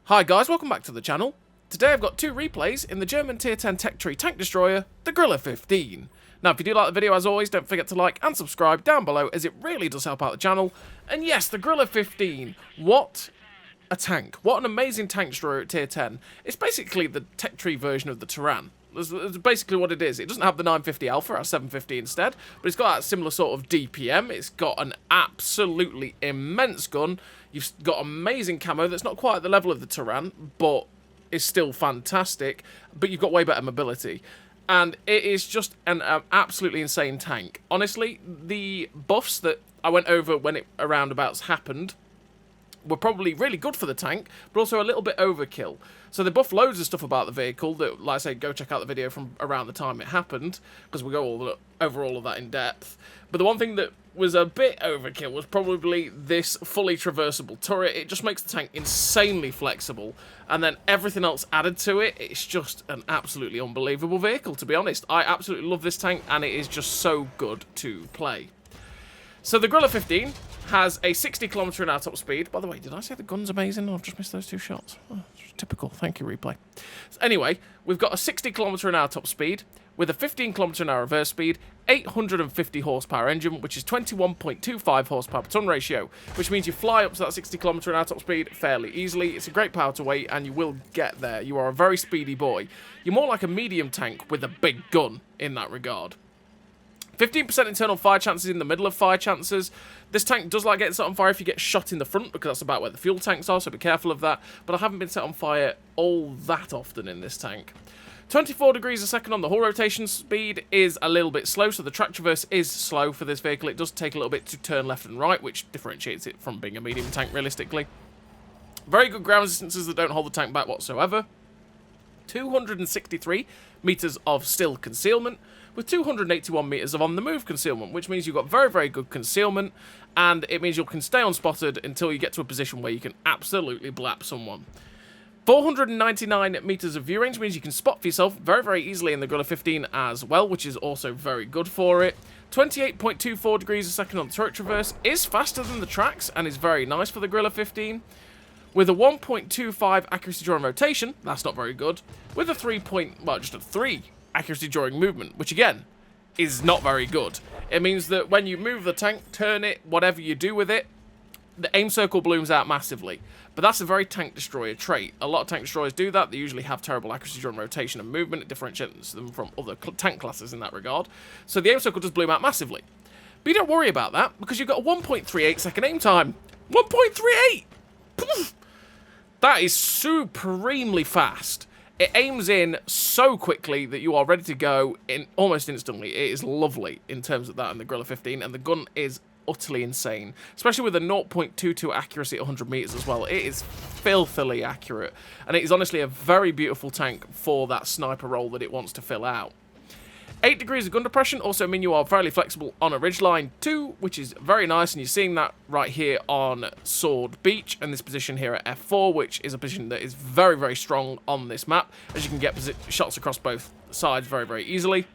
Hi guys, welcome back to the channel. Today I've got two replays in the German Tier 10 Tech Tree Tank Destroyer, the Grille 15. Now if you do like the video, as always, don't forget to like and subscribe down below, as it really does help out the channel. And yes, the Grille 15, what a tank. What an amazing tank destroyer at Tier 10. It's basically the Tech Tree version of the Tyran. That's basically what it is. It doesn't have the 950 Alpha, it has 750 instead, but it's got that similar sort of DPM. It's got an absolutely immense gun. You've got amazing camo that's not quite at the level of the Tyran, but is still fantastic, but you've got way better mobility. And it is just an absolutely insane tank. Honestly, the buffs that I went over when it roundabouts happened were probably really good for the tank, but also a little bit overkill. So they buffed loads of stuff about the vehicle that, like I say, go check out the video from around the time it happened, because we go over all of that in depth. But the one thing that was a bit overkill was probably this fully traversable turret. It just makes the tank insanely flexible, and then everything else added to it, it's just an absolutely unbelievable vehicle, to be honest. I absolutely love this tank, and it is just so good to play. So the Grille 15 has a 60 km/h top speed. By the way, did I say the gun's amazing? Oh, I've just missed those two shots. Oh, typical. Thank you, replay. So anyway, we've got a 60 km/h top speed with a 15 km/h reverse speed, 850 horsepower engine, which is 21.25 horsepower per ton ratio, which means you fly up to that 60 km/h top speed fairly easily. It's a great power to weight, and you will get there. You are a very speedy boy. You're more like a medium tank with a big gun in that regard. 15% internal fire chances in the middle of fire chances. This tank does like getting set on fire if you get shot in the front, because that's about where the fuel tanks are, so be careful of that. But I haven't been set on fire all that often in this tank. 24 degrees a second on the hull rotation speed is a little bit slow, so the track traverse is slow for this vehicle. It does take a little bit to turn left and right, which differentiates it from being a medium tank realistically. Very good ground resistances that don't hold the tank back whatsoever. 263 meters of still concealment, with 281 meters of on-the-move concealment, which means you've got very, very good concealment, and it means you can stay unspotted until you get to a position where you can absolutely blap someone. 499 meters of view range means you can spot for yourself very, very easily in the Grille 15 as well, which is also very good for it. 28.24 degrees a second on the turret traverse is faster than the tracks and is very nice for the Grille 15. With a 1.25 accuracy during rotation, that's not very good. With a 3 accuracy during movement, which again, is not very good. It means that when you move the tank, turn it, whatever you do with it, the aim circle blooms out massively. But that's a very tank destroyer trait. A lot of tank destroyers do that. They usually have terrible accuracy during rotation and movement. It differentiates them from other tank classes in that regard. So the aim circle does bloom out massively. But you don't worry about that, because you've got a 1.38 second aim time. 1.38! That is supremely fast. It aims in so quickly that you are ready to go in almost instantly. It is lovely in terms of that in the Grille 15, and the gun is utterly insane, especially with a 0.22 accuracy at 100 meters as well. It is filthily accurate, and it is honestly a very beautiful tank for that sniper role that it wants to fill out. 8 degrees of gun depression also mean you are fairly flexible on a ridgeline too, which is very nice, and you're seeing that right here on Sword Beach and this position here at F4, which is a position that is very, very strong on this map, as you can get shots across both sides very, very easily.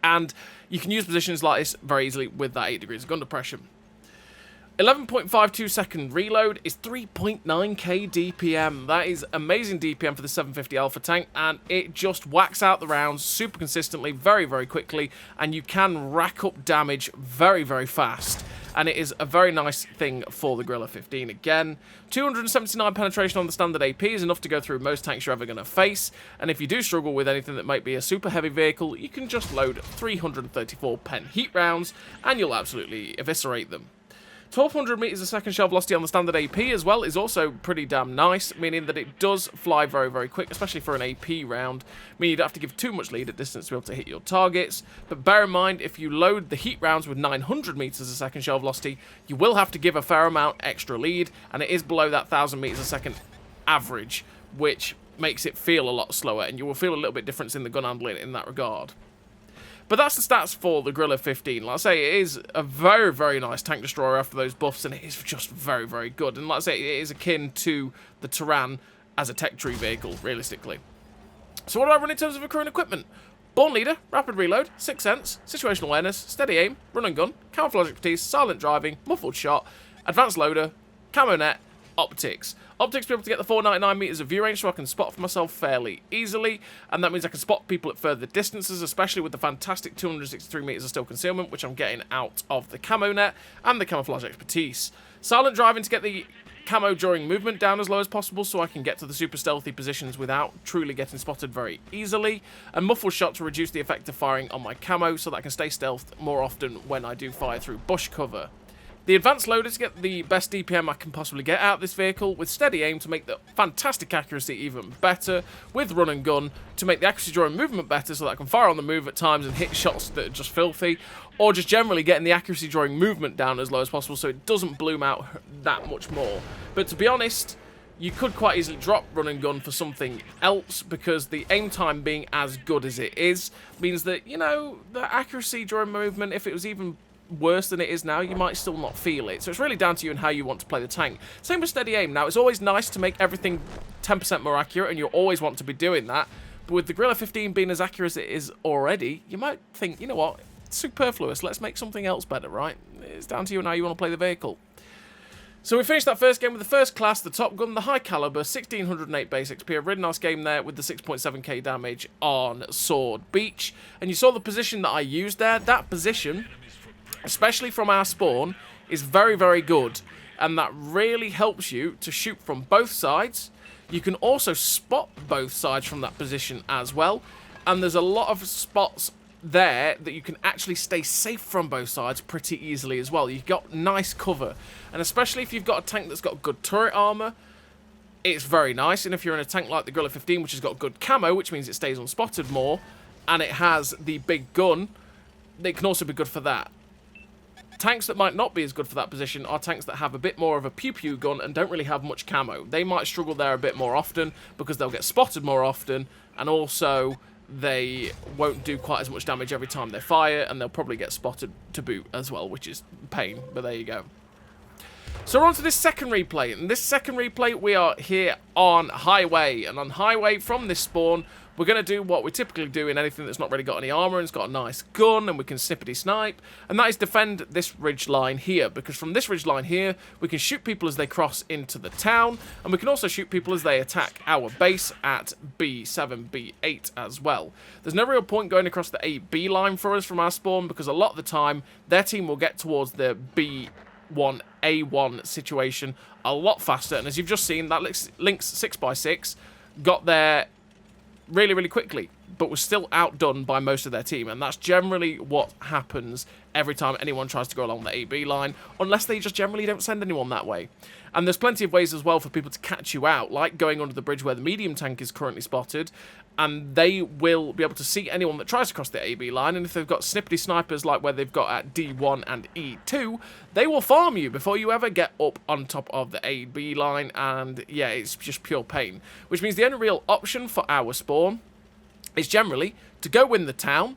And you can use positions like this very easily with that 8 degrees of gun depression. 11.52 second reload is 3.9k DPM. That is amazing DPM for the 750 Alpha tank, and it just whacks out the rounds super consistently, very, very quickly, and you can rack up damage very, very fast. And it is a very nice thing for the Grille 15 again. 279 penetration on the standard AP is enough to go through most tanks you're ever going to face, and if you do struggle with anything that might be a super heavy vehicle, you can just load 334 pen heat rounds, and you'll absolutely eviscerate them. 1200 meters a second shell velocity on the standard AP as well is also pretty damn nice, meaning that it does fly very, very quick, especially for an AP round, meaning you don't have to give too much lead at distance to be able to hit your targets. But bear in mind, if you load the heat rounds with 900 meters a second shell velocity, you will have to give a fair amount extra lead, and it is below that 1000 meters a second average, which makes it feel a lot slower, and you will feel a little bit difference in the gun handling in that regard. But that's the stats for the Grille 15. Like I say, it is a very, very nice tank destroyer after those buffs, and it is just very, very good. And like I say, it is akin to the Tyran as a tech tree vehicle, realistically. So what do I run in terms of a crew and equipment? Born Leader, Rapid Reload, Sixth Sense, Situational Awareness, Steady Aim, Run and Gun, Camouflage Expertise, Silent Driving, Muffled Shot, Advanced Loader, Camo Net, Optics. Optics be able to get the 499 meters of view range so I can spot for myself fairly easily, and that means I can spot people at further distances, especially with the fantastic 263 meters of still concealment, which I'm getting out of the camo net and the camouflage expertise. Silent driving to get the camo during movement down as low as possible so I can get to the super stealthy positions without truly getting spotted very easily, and muffled shot to reduce the effect of firing on my camo so that I can stay stealthed more often when I do fire through bush cover. The advanced loader to get the best DPM I can possibly get out of this vehicle, with steady aim to make the fantastic accuracy even better, with run and gun to make the accuracy during movement better so that I can fire on the move at times and hit shots that are just filthy, or just generally getting the accuracy during movement down as low as possible so it doesn't bloom out that much more. But to be honest, you could quite easily drop run and gun for something else, because the aim time being as good as it is means that, you know, the accuracy during movement, if it was even worse than it is now, you might still not feel it. So it's really down to you and how you want to play the tank. Same with steady aim. Now, it's always nice to make everything 10% more accurate, and you always want to be doing that. But with the Grille 15 being as accurate as it is already, you might think, you know what, it's superfluous. Let's make something else better, right? It's down to you and how you want to play the vehicle. So we finished that first game with the first class, the Top Gun, the high caliber, 1608 base XP. A really nice game there with the 6.7k damage on Sword Beach. And you saw the position that I used there. That position, especially from our spawn, is very, very good. And that really helps you to shoot from both sides. You can also spot both sides from that position as well. And there's a lot of spots there that you can actually stay safe from both sides pretty easily as well. You've got nice cover, and especially if you've got a tank that's got good turret armor, it's very nice. And if you're in a tank like the Grille 15, which has got good camo, which means it stays unspotted more, and it has the big gun, it can also be good for that. Tanks that might not be as good for that position are tanks that have a bit more of a pew-pew gun and don't really have much camo. They might struggle there a bit more often because they'll get spotted more often, and also they won't do quite as much damage every time they fire, and they'll probably get spotted to boot as well, which is pain, but there you go. So we're on to this second replay. In this second replay, we are here on Highway, and on Highway from this spawn, we're going to do what we typically do in anything that's not really got any armor and it's got a nice gun and we can snippety snipe, and that is defend this ridge line here, because from this ridge line here, we can shoot people as they cross into the town, and we can also shoot people as they attack our base at B7, B8 as well. There's no real point going across the AB line for us from our spawn, because a lot of the time, their team will get towards the B1A1 situation a lot faster, and as you've just seen, that Lynx 6x6 got there really, really quickly, but was still outdone by most of their team, and that's generally what happens every time anyone tries to go along the AB line, unless they just generally don't send anyone that way. And there's plenty of ways as well for people to catch you out, like going under the bridge where the medium tank is currently spotted, and they will be able to see anyone that tries to cross the AB line, and if they've got snippety snipers like where they've got at D1 and E2, they will farm you before you ever get up on top of the AB line, and yeah, it's just pure pain. Which means the only real option for our spawn is generally to go win the town,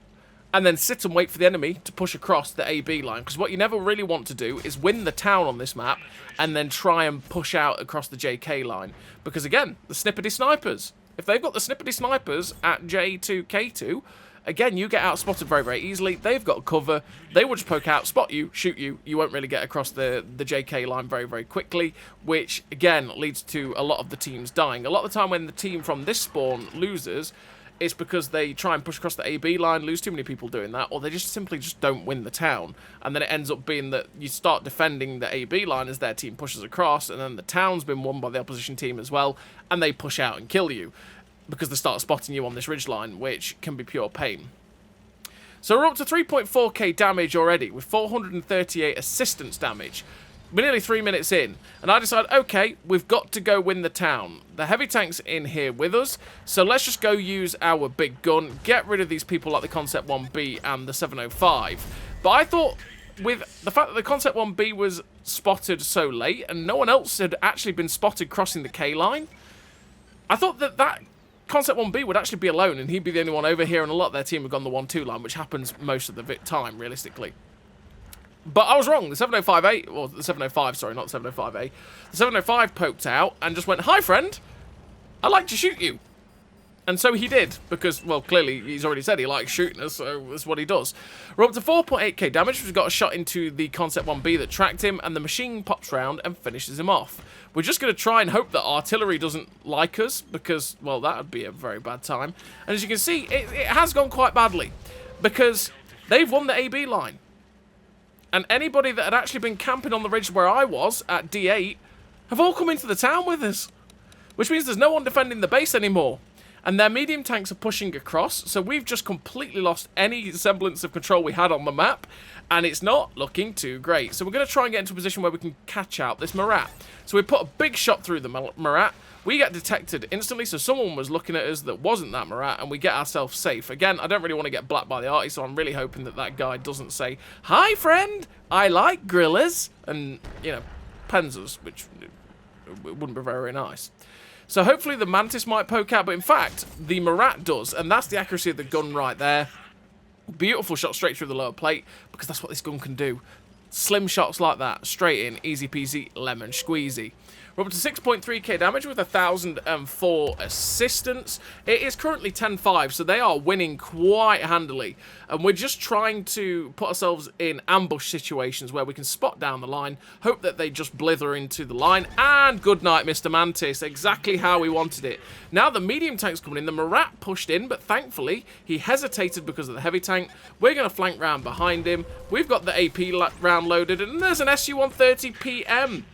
and then sit and wait for the enemy to push across the AB line, because what you never really want to do is win the town on this map, and then try and push out across the JK line, because again, the snippety snipers, if they've got the snippety snipers at J2, K2, again, you get out spotted very, very easily. They've got cover. They will just poke out, spot you, shoot you. You won't really get across the JK line very, very quickly, which, again, leads to a lot of the teams dying. A lot of the time when the team from this spawn loses, it's because they try and push across the AB line, lose too many people doing that, or they just simply just don't win the town. And then it ends up being that you start defending the AB line as their team pushes across, and then the town's been won by the opposition team as well, and they push out and kill you, because they start spotting you on this ridge line, which can be pure pain. So we're up to 3.4k damage already, with 438 assistance damage. We're nearly 3 minutes in, and I decided, okay, we've got to go win the town. The heavy tank's in here with us, so let's just go use our big gun, get rid of these people like the Concept 1B and the 705. But I thought, with the fact that the Concept 1B was spotted so late, and no one else had actually been spotted crossing the K line, I thought that Concept 1B would actually be alone, and he'd be the only one over here, and a lot of their team have gone the 1-2 line, which happens most of the time, realistically. But I was wrong. The 705A, or the 705, sorry, not the 705A. The 705 poked out and just went, "Hi, friend. I'd like to shoot you." And so he did, because, well, clearly he's already said he likes shooting us, so that's what he does. We're up to 4.8k damage. We've got a shot into the Concept 1B that tracked him, and the machine pops round and finishes him off. We're just going to try and hope that artillery doesn't like us, because, well, that would be a very bad time. And as you can see, it has gone quite badly, because they've won the AB line. And anybody that had actually been camping on the ridge where I was, at D8, have all come into the town with us. Which means there's no one defending the base anymore. And their medium tanks are pushing across, so we've just completely lost any semblance of control we had on the map, and it's not looking too great. So we're going to try and get into a position where we can catch out this Marat. So we put a big shot through the Marat, we get detected instantly, so someone was looking at us that wasn't that Marat, and we get ourselves safe. Again, I don't really want to get blacked by the arty, so I'm really hoping that that guy doesn't say, "Hi friend, I like grillers," and, you know, pens us, which wouldn't be very nice. So hopefully the Mantis might poke out, but in fact, the Marat does, and that's the accuracy of the gun right there. Beautiful shot straight through the lower plate, because that's what this gun can do. Slim shots like that, straight in, easy peasy, lemon squeezy. We're up to 6.3k damage with 1,004 assistance. It is currently 10-5, so they are winning quite handily. And we're just trying to put ourselves in ambush situations where we can spot down the line, hope that they just blither into the line, and good night, Mr. Mantis. Exactly how we wanted it. Now the medium tank's coming in. The Marat pushed in, but thankfully he hesitated because of the heavy tank. We're going to flank round behind him. We've got the AP round loaded, and there's an SU-130 PM.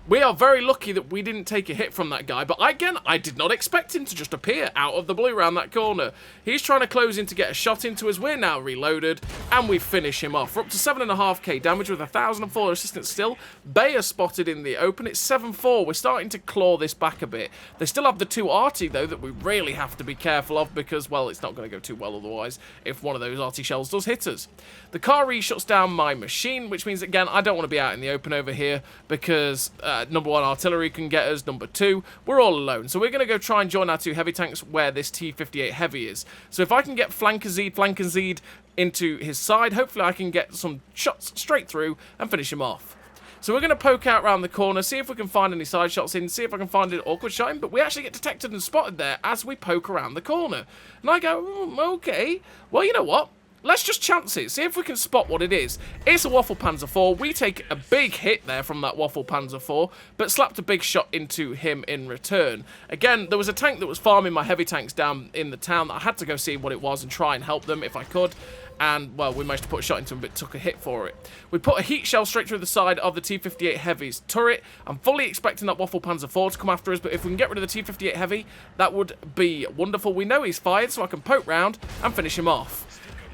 We are very lucky that we didn't take a hit from that guy, but again, I did not expect him to just appear out of the blue around that corner. He's trying to close in to get a shot into us. We're now reloaded, and we finish him off. We're up to 7.5k damage with 1,004 assistance still. Bayer spotted in the open. It's 7-4. We're starting to claw this back a bit. They still have the 2 arty, though, that we really have to be careful of because, well, it's not going to go too well otherwise if one of those arty shells does hit us. The car reshuts down my machine, which means, again, I don't want to be out in the open over here because... number 1, artillery can get us. Number 2, we're all alone. So we're going to go try and join our 2 heavy tanks where this T-58 heavy is. So if I can get flank-and-zeed into his side, hopefully I can get some shots straight through and finish him off. So we're going to poke out around the corner, see if we can find any side shots in, see if I can find an awkward shot in, but we actually get detected and spotted there as we poke around the corner. And I go, okay, well, you know what? Let's just chance it, see if we can spot what it is. It's a Waffle Panzer IV. We take a big hit there from that Waffle Panzer IV, but slapped a big shot into him in return. Again, there was a tank that was farming my heavy tanks down in the town that I had to go see what it was and try and help them if I could. And, well, we managed to put a shot into him, but took a hit for it. We put a heat shell straight through the side of the T-58 Heavy's turret. I'm fully expecting that Waffle Panzer IV to come after us, but if we can get rid of the T-58 Heavy, that would be wonderful. We know he's fired, so I can poke round and finish him off.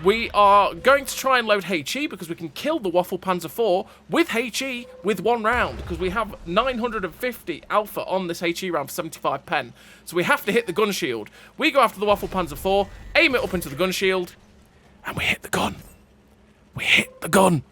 We are going to try and load HE because we can kill the Waffle Panzer IV with HE with 1 round because we have 950 alpha on this HE round for 75 pen. So we have to hit the gun shield. We go after the Waffle Panzer IV, aim it up into the gun shield, and we hit the gun. We hit the gun.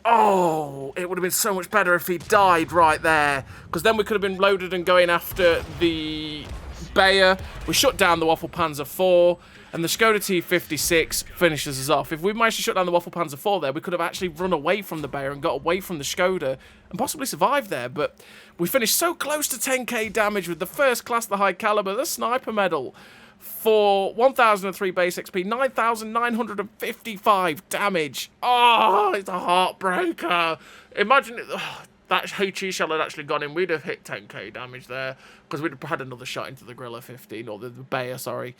Oh, it would have been so much better if he died right there because then we could have been loaded and going after the Bayer. We shut down the Waffle Panzer IV. And the Skoda T56 finishes us off. If we managed to shut down the Waffle Panzer IV there, we could have actually run away from the Bayer and got away from the Skoda and possibly survived there. But we finished so close to 10k damage with the first class, the high caliber, the sniper medal. For 1,003 base XP, 9,955 damage. Oh, it's a heartbreaker. Imagine that HE shell had actually gone in. We'd have hit 10k damage there because we'd have had another shot into the Grille 15, or the Bayer, sorry.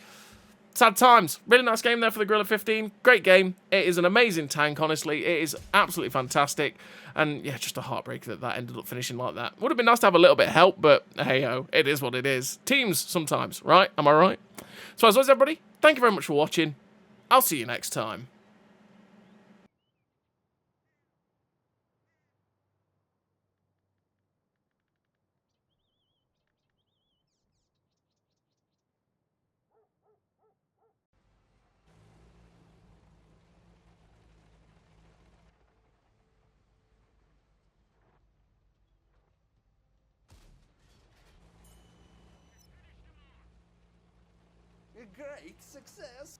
Sad times. Really nice game there for the Grille 15. Great game. It is an amazing tank, honestly. It is absolutely fantastic. And, yeah, just a heartbreak that ended up finishing like that. Would have been nice to have a little bit of help, but hey-ho, it is what it is. Teams sometimes, right? Am I right? So, as always, everybody, thank you very much for watching. I'll see you next time. A great success.